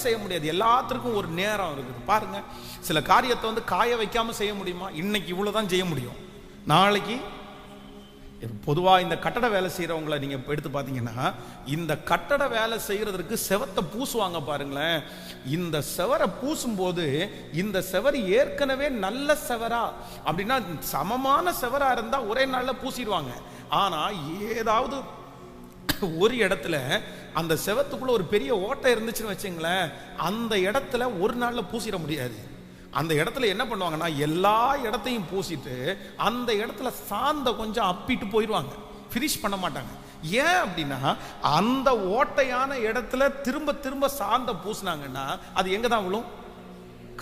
செய்ய முடியாது. எல்லாத்துக்கும் ஒரு நேரம் இருக்குது. பாருங்க, சில காரியத்தை வந்து காய வைக்காம செய்ய முடியுமா? இன்னைக்கு இவ்வளவுதான் செய்ய முடியும், நாளைக்கு. பொதுவாக இந்த கட்டட வேலை செய்கிறவங்களை நீங்கள் எடுத்து பார்த்தீங்கன்னா, இந்த கட்டட வேலை செய்கிறதுக்கு செவத்தை பூசுவாங்க பாருங்களேன். இந்த செவரை பூசும்போது இந்த செவர் ஏற்கனவே நல்ல செவரா அப்படின்னா சமமான செவரா இருந்தால் ஒரே நாளில் பூசிடுவாங்க. ஆனால் ஏதாவது ஒரு இடத்துல அந்த செவத்துக்குள்ள ஒரு பெரிய ஓட்டை இருந்துச்சுன்னு வச்சுங்களேன், அந்த இடத்துல ஒரு நாளில் பூசிட முடியாது. அந்த இடத்துல என்ன பண்ணுவாங்கன்னா, எல்லா இடத்தையும் பூசிட்டு அந்த இடத்துல சாந்த கொஞ்சம் அப்பிட்டு போயிடுவாங்க, ஃபினிஷ் பண்ண மாட்டாங்க. ஏன் அப்படின்னா, அந்த ஓட்டையான இடத்துல திரும்ப திரும்ப சாந்த பூசினாங்கன்னா அது எங்க தான் விழும்?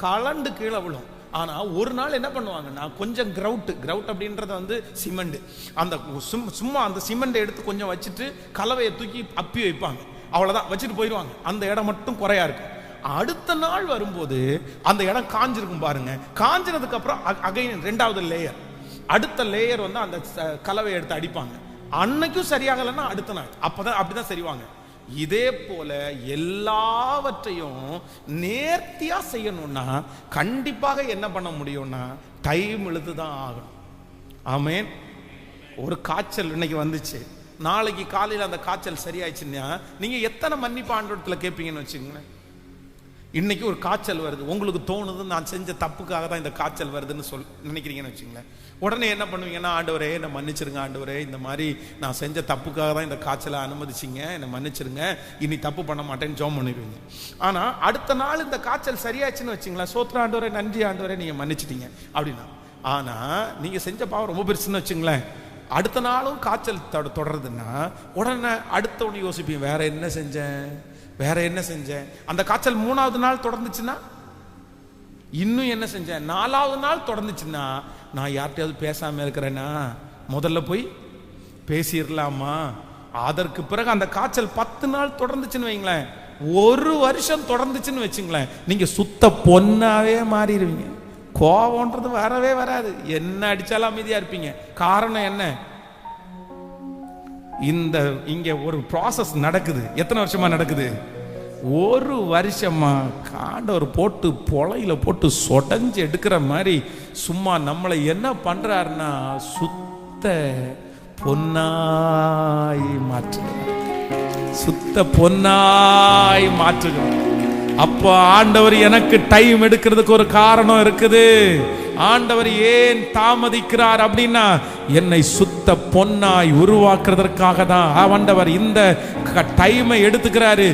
கலண்டு கீழே விழும். ஆனா ஒரு நாள் என்ன பண்ணுவாங்கன்னா, கொஞ்சம் கிரவுட் அப்படின்றது வந்து சிமெண்ட், அந்த சும்மா அந்த சிமெண்ட் எடுத்து கொஞ்சம் வச்சுட்டு கலவையை தூக்கி அப்பி வைப்பாங்க, அவ்வளவுதான், வச்சுட்டு போயிடுவாங்க. அந்த இடம் மட்டும் குறையா இருக்கும். அடுத்த நாள் வரும்போது அந்த இடம் காஞ்சிருக்கும் பாருங்க. காஞ்சினதுக்கு அப்புறம் அகைன் ரெண்டாவது லேயர், அடுத்த லேயர் வந்து அந்த கலவையை எடுத்து அடிப்பாங்க. அன்னைக்கும் சரியாகலன்னா அடுத்த நாள் அப்பதான் அப்படிதான் சரிவாங்க. இதே போல எல்லாவற்றையும் நேர்த்தியா செய்யணும்னா கண்டிப்பாக என்ன பண்ண முடியும்னா டைம் இழுத்துதான் ஆகணும். ஆமேன். ஒரு காய்ச்சல் இன்னைக்கு வந்துச்சு, நாளைக்கு காலையில் அந்த காய்ச்சல் சரியாயிடுச்சுன்னா நீங்க எத்தனை மன்னிப்பு ஆண்டவரத்துல கேட்பீங்கன்னு வச்சுக்கோங்களேன். இன்னைக்கு ஒரு காய்ச்சல் வருது, உங்களுக்கு தோணுது நான் செஞ்ச தப்புக்காக தான் இந்த காய்ச்சல் வருதுன்னு நினைக்கிறீங்கன்னு வச்சுங்களேன். உடனே என்ன பண்ணுவீங்கன்னா, ஆண்டவரே என்னை மன்னிச்சிருங்க, ஆண்டவரே இந்த மாதிரி நான் செஞ்ச தப்புக்காக தான் இந்த காய்ச்சலை அனுமதிச்சிங்க, என்னை மன்னிச்சிருங்க, இனி தப்பு பண்ண மாட்டேன்னு ஜெபம் பண்ணிடுவீங்க. ஆனால் அடுத்த நாள் இந்த காய்ச்சல் சரியாச்சுன்னு வச்சுங்களேன், சோத்திரம் ஆண்டவரே, நன்றி ஆண்டவரே, நீங்கள் மன்னிச்சிட்டீங்க அப்படின்னா. ஆனால் நீங்கள் செஞ்ச பாவம் ரொம்ப பெருசுன்னு வச்சுங்களேன், அடுத்த நாளும் காய்ச்சல் தொடருதுன்னா உடனே அடுத்தவனு யோசிப்பீங்க, வேற என்ன செஞ்சேன். அந்த காய்ச்சல் 3வது நாள் தொடர்ந்துச்சுன்னா இன்னும் என்ன செஞ்சேன், 4வது நாள் தொடர்ந்துச்சுன்னா நான் யார்கிட்டயாவது பேசாம இருக்கிறேன்னா முதல்ல போய் பேசிடலாமா. அதற்கு பிறகு அந்த காய்ச்சல் 10 நாள் தொடர்ந்துச்சுன்னு வைங்களேன், 1 வருஷம் தொடர்ந்துச்சுன்னு வச்சுங்களேன், நீங்க சுத்த பொன்னாவே மாறிடுவீங்க. கோபம்ன்றது வரவே வராது, என்ன அடிச்சாலும் அமைதியா இருப்பீங்க. காரணம் என்ன? இங்க ஒரு ப்ராசஸ் நடக்குது. எத்தனை வருஷமா நடக்குது? 1 வருஷமா. காண்டவர் போட்டு பொலையில போட்டு சொடஞ்சு எடுக்கிற மாதிரி சும்மா நம்மளை என்ன பண்றாருன்னா சுத்த பொன்னாய் மாற்றுகிறார். அப்ப ஆண்டவர் எனக்கு டைம் எடுக்கிறதுக்கு ஒரு காரணம் இருக்குது. ஆண்டவர் ஏன் தாமதிக்கிறார் அப்படின்னா, என்னை சுத்த பொன்னாய் உருவாக்குறதற்காக தான் ஆண்டவர் இந்த டைமை எடுத்துக்கிறாரு.